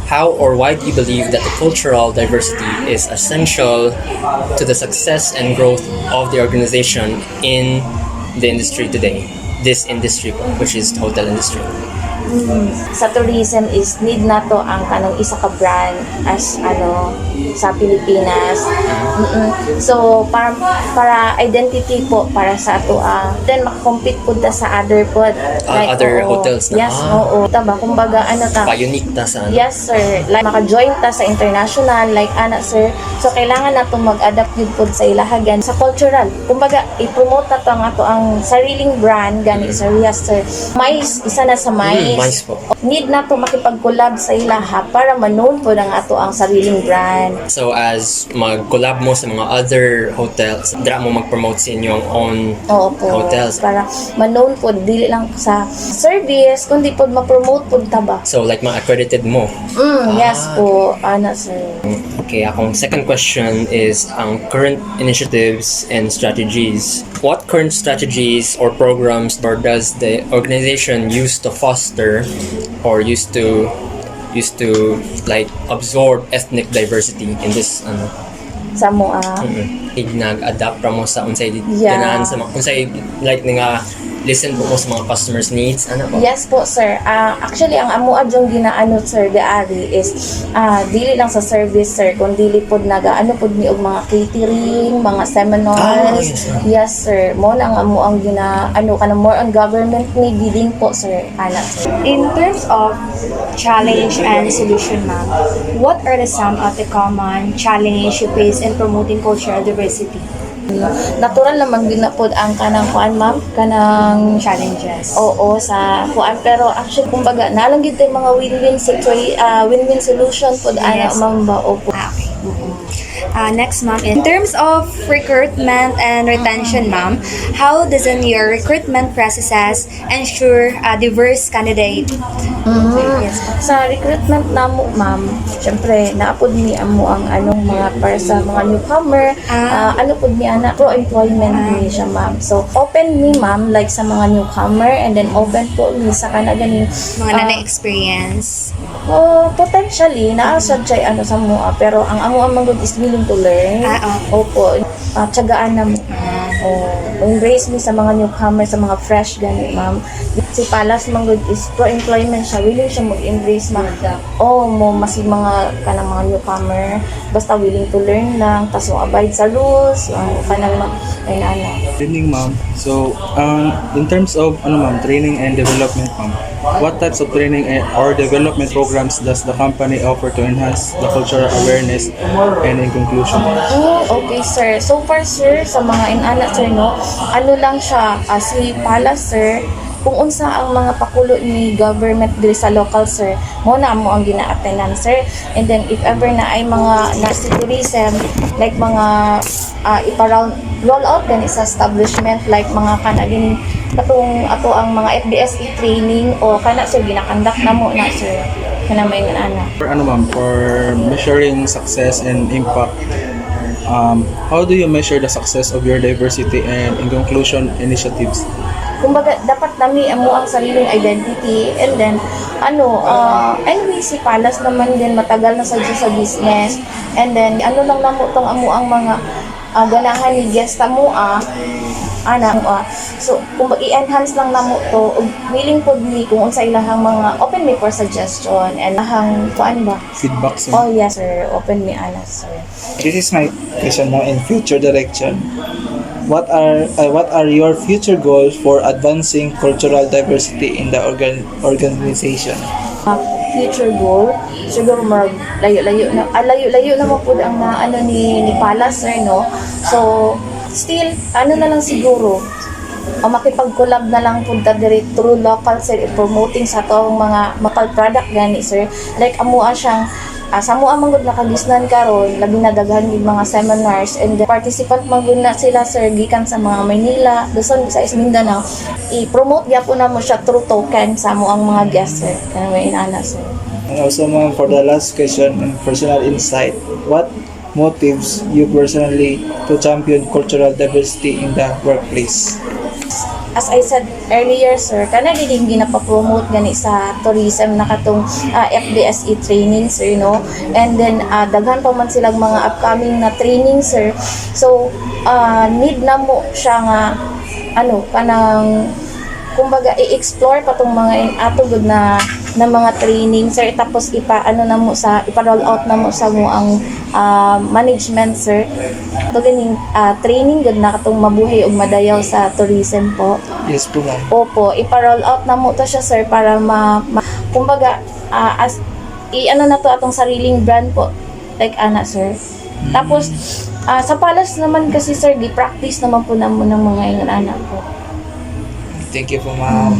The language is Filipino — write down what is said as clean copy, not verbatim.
How or why do you believe that the cultural diversity is essential to the success and growth of the organization in the industry today? This industry, which is the hotel industry. Sa tourism is need na to ang kanang isa ka brand as sa Pilipinas. So para identity po para sa ato then makakompete po ta sa other po other hotels na. Yes, oo. Tama kumbaga Pa-unique ta sa Yes, sir. Like maka-join ta sa international like sir. So kailangan nato mag-adapt yun po sa ilahagan sa cultural. Kumbaga i-promote na to ang ato ang sariling brand gani sir. Yes, sir. Mais isa na sa mais. Mais po. Need na to makipag-collab sa ilaha para ma-known po ng ato ang sariling brand. So as mag-collab mo sa mga other hotels, dira mo mag-promote sa inyong own hotels. Para ma-known po, dili lang sa service, kundi po ma-promote po taba. So like mga accredited mo. Yes po, sir. Okay, akong second question is ang current initiatives and strategies. What current strategies or programs or does the organization use to foster or used to like absorb ethnic diversity in this Sa mo nag-adapt ra mo sa unsay Yeah. ganaan sa mga unsay like nga listen po mo sa mga customers needs po? Yes po, sir. Actually, ang amo adyong ginaano sir gaari is dili lang sa service sir, kung dili pod nagaano pod ni og mga catering, mga seminars. Yes, sir. Mo na ang amo ang ginaano kana more on government ni bidding po sir. Sir. In terms of challenge and solution, ma'am, what are some of the common challenge you face in promoting cultural diversity? Natural naman din na pod ang kanang kuan ma'am, kanang Challenges. oo sa kuan, pero actually kumbaga nalang gid tay mga win-win solution pod Yes. ma'am ba opo. Okay. Next, ma'am, in terms of recruitment and retention, ma'am, how does your recruitment processes ensure a diverse candidate? Yes. Sa recruitment namo ma'am, syempre naapod ni amo ang mga para sa mga newcomer, pod ni ana pro-employment ni siya ma'am. So open ni ma'am like sa mga newcomer and then open po ni sa kanaganing Mga na-experience. potentially naasad siya sa mua, pero ang amo ang good is willing to learn. Opo, tiyagaan na mo. Embrace mi sa mga newcomer, sa mga fresh gani ma'am. Si Palas manggod is pro-employment siya, willing siya mag-embrace mo mas mga kanang mga newcomer, basta willing to learn lang, tas mo abide sa rules, kanang Good evening, ma'am. So, in terms of ma'am, training and development, ma'am, what types of training or development programs does the company offer to enhance the cultural awareness? And in conclusion, okay sir. So far sir, sa mga inana sir lang siya, si Palas sir, kung unsa ang mga pakulo ni government diri sa local sir, mo na mo ang gina-attendan sir. And then if ever na ay mga nasa tourism like mga roll out din sa establishment like mga kanagin ato ang mga FBSE training o kana sir ginakandak na mo na sir kana may ana. Ma'am, for measuring success and impact, how do you measure the success of your diversity and in conclusion initiatives? Kumbaga dapat nami amo ang sariling identity, and then anyway si Palas naman din matagal na sa business, and then lang namo tong amo ang mga ganahan ni guest mo so kung i-enhance lang namo to, willing pod ni kung unsa ilahang mga open me for suggestion and lahang kuan ba Feedback, sir. oh yes sir, open me sir. This is my question now in future direction. What are your future goals for advancing cultural diversity in the organization? Future goal siguro layo-layo na mo pud ang ni Palas sir so still na lang siguro makipag-collab na lang pud ta diri through local sir, promoting sa tong mga product gani sir, like amua siyang sa mua manggod nakagisnan karon, labi na daghan gid mga seminars, and the participant manggod na sila sir gikan sa mga Maynila, Luzon, Visayas, Mindanao. I-promote gyapon na mo siya through token sa mo ang mga guests sir kana may inana sir. And also, ma'am, for the last question and personal insight, what motives you personally to champion cultural diversity in the workplace? as I said earlier, sir, kana din ginapapromote gani sa tourism na katong FDSE training, sir, no? And then daghan pa man silang mga upcoming na training, sir. So need na mo siya nga kanang kumbaga i-explore pa tong mga atugod na mga training, sir, tapos ipa-roll out na mo sa mo ang management, sir. Ito ganing training gud na katong mabuhay og madayaw sa tourism po. Yes po, ma'am. Opo, ipa-roll out na mo to siya, sir, para kumbaga na to atong sariling brand po, like sir. Tapos sa Palace naman kasi, sir, di-practice naman po ng mga anak po. Thank you po, ma'am.